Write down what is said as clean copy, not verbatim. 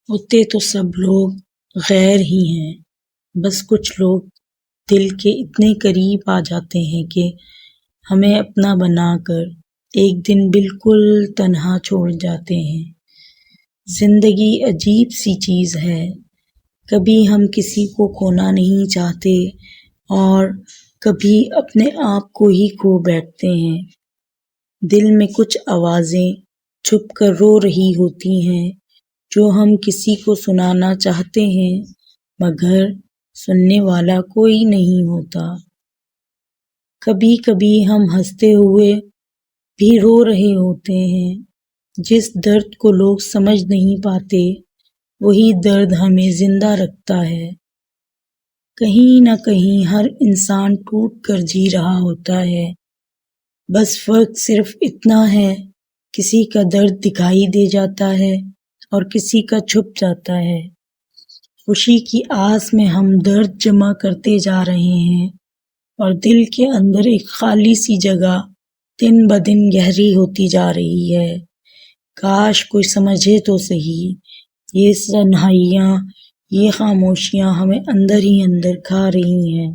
ہوتے تو سب لوگ غیر ہی ہیں، بس کچھ لوگ دل کے اتنے قریب آ جاتے ہیں کہ ہمیں اپنا بنا کر ایک دن بالکل تنہا چھوڑ جاتے ہیں۔ زندگی عجیب سی چیز ہے، کبھی ہم کسی کو کھونا نہیں چاہتے اور کبھی اپنے آپ کو ہی کھو بیٹھتے ہیں۔ دل میں کچھ آوازیں چھپ کر رو رہی ہوتی ہیں جو ہم کسی کو سنانا چاہتے ہیں مگر سننے والا کوئی نہیں ہوتا۔ کبھی کبھی ہم ہنستے ہوئے بھی رو رہے ہوتے ہیں، جس درد کو لوگ سمجھ نہیں پاتے وہی درد ہمیں زندہ رکھتا ہے۔ کہیں نہ کہیں ہر انسان ٹوٹ کر جی رہا ہوتا ہے، بس فرق صرف اتنا ہے کسی کا درد دکھائی دے جاتا ہے اور کسی کا چھپ جاتا ہے۔ خوشی کی آس میں ہم درد جمع کرتے جا رہے ہیں اور دل کے اندر ایک خالی سی جگہ دن بدن گہری ہوتی جا رہی ہے۔ کاش کوئی سمجھے تو صحیح، یہ تنہائیاں، یہ خاموشیاں ہمیں اندر ہی اندر کھا رہی ہیں۔